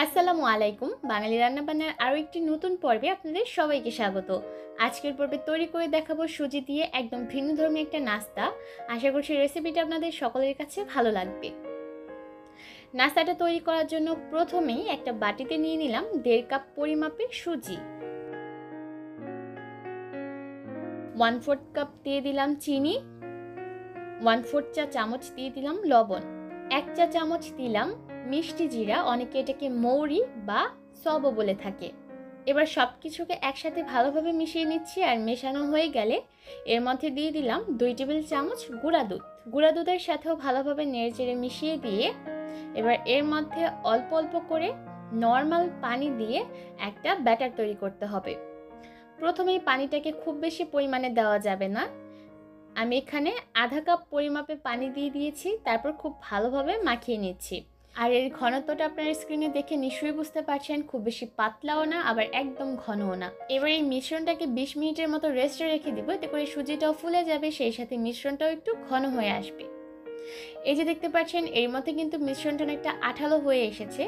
আসসালামু আলাইকুম। বাঙালি রান্নাবান্নার আরও একটি নতুন পর্বে আপনাদের সবাইকে স্বাগত। আজকের পর্বে তৈরি করে দেখাবো সুজি দিয়ে একদম ভিন্নধর্মী একটা নাস্তা। আশা করছি রেসিপিটা আপনাদের সকলের কাছে ভালো লাগবে। নাস্তাটা তৈরি করার জন্য প্রথমেই একটা বাটিতে নিয়ে নিলাম 1.5 কাপ পরিমাপের সুজি। 1/4 কাপ দিয়ে দিলাম চিনি, 1/4 চা চামচ দিয়ে দিলাম লবণ, 1 চা চামচ দিলাম মিষ্টি জিরা, অনেকে এটাকে মৌরি বা সবও বলে থাকে। এবার সব কিছুকে একসাথে ভালোভাবে মিশিয়ে নিচ্ছি। আর মেশানো হয়ে গেলে এর মধ্যে দিয়ে দিলাম 2 টেবিল চামচ গুঁড়া দুধ। গুঁড়া দুধের সাথেও ভালোভাবে নেড়েচেড়ে মিশিয়ে দিয়ে এবার এর মধ্যে অল্প অল্প করে নর্মাল পানি দিয়ে একটা ব্যাটার তৈরি করতে হবে। প্রথমেই পানিটাকে খুব বেশি পরিমাণে দেওয়া যাবে না। আমি এখানে আধা কাপ পরিমাপে পানি দিয়ে দিয়েছি, তারপর খুব ভালোভাবে মাখিয়ে নিচ্ছি। আর এর ঘনত্বটা আপনার স্ক্রিনে দেখে নিশ্চয়ই বুঝতে পারছেন, খুব বেশি পাতলাও না আবার একদম ঘনও না। এবার এই মিশ্রণটাকে 20 মিনিটের মতো রেস্টে রেখে দিব, এতে করে সুজিটাও ফুলে যাবে, সেই সাথে মিশ্রণটাও একটু ঘন হয়ে আসবে। এই যে দেখতে পাচ্ছেন এর মধ্যে কিন্তু মিশ্রণটা অনেকটা আঠালো হয়ে এসেছে।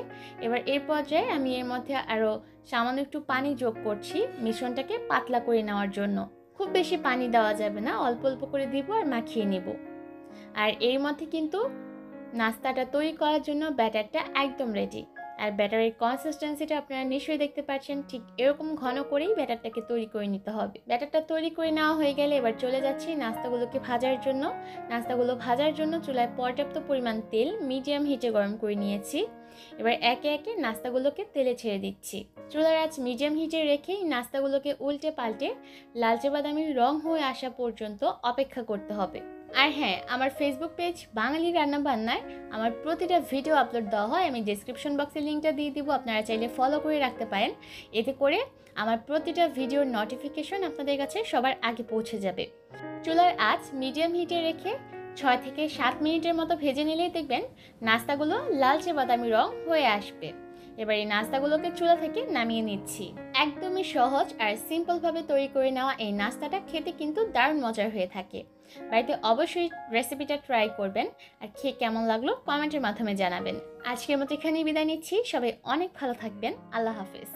এবার এই পর্যায়ে আমি এর মধ্যে আরও সামান্য একটু পানি যোগ করছি মিশ্রণটাকে পাতলা করে নেওয়ার জন্য। খুব বেশি পানি দেওয়া যাবে না, অল্প অল্প করে দিব আর মাখিয়ে নেব। আর এর মধ্যে কিন্তু নাস্তাটা তৈরি করার জন্য ব্যাটারটা একদম রেডি। আর ব্যাটারের কনসিস্টেন্সিটা আপনারা নিশ্চয়ই দেখতে পাচ্ছেন, ঠিক এরকম ঘন করেই ব্যাটারটাকে তৈরি করে নিতে হবে। ব্যাটারটা তৈরি করে নেওয়া হয়ে গেলে এবার চলে যাচ্ছি নাস্তাগুলোকে ভাজার জন্য। নাস্তাগুলো ভাজার জন্য চুলায় পর্যাপ্ত পরিমাণ তেল মিডিয়াম হিটে গরম করে নিয়েছি। এবার একে একে নাস্তাগুলোকে তেলে ছেড়ে দিচ্ছি। চুলার আঁচ মিডিয়াম হিটে রেখেই নাস্তাগুলোকে উল্টে পাল্টে লালচে বাদামি রং হয়ে আসা পর্যন্ত অপেক্ষা করতে হবে। আর হ্যাঁ, আমার ফেসবুক পেজ বাঙালি রান্নাবান্নায় আমার প্রতিটা ভিডিও আপলোড দেওয়া হয়। আমি ডেসক্রিপশন বক্সে লিঙ্কটা দিয়ে দিব, আপনারা চাইলে ফলো করে রাখতে পারেন। এতে করে আমার প্রতিটা ভিডিওর নোটিফিকেশন আপনাদের কাছে সবার আগে পৌঁছে যাবে। চুলার আঁচ মিডিয়াম হিটে রেখে 6 থেকে 7 মিনিটের মতো ভেজে নিলেই দেখবেন নাস্তাগুলো লালচে বাদামি রং হয়ে আসবে। এবার এই নাস্তাগুলোকে চুলা থেকে নামিয়ে নিচ্ছি। একদমই সহজ আর সিম্পলভাবে তৈরি করে নেওয়া এই নাস্তাটা খেতে কিন্তু দারুণ মজার হয়ে থাকে। বাড়িতে অবশ্যই রেসিপিটা ট্রাই করবেন আর খেয়ে কেমন লাগলো কমেন্টের মাধ্যমে জানাবেন। আজকের মতো এখানেই বিদায় নিচ্ছি। সবাই অনেক ভালো থাকবেন। আল্লাহ হাফেজ।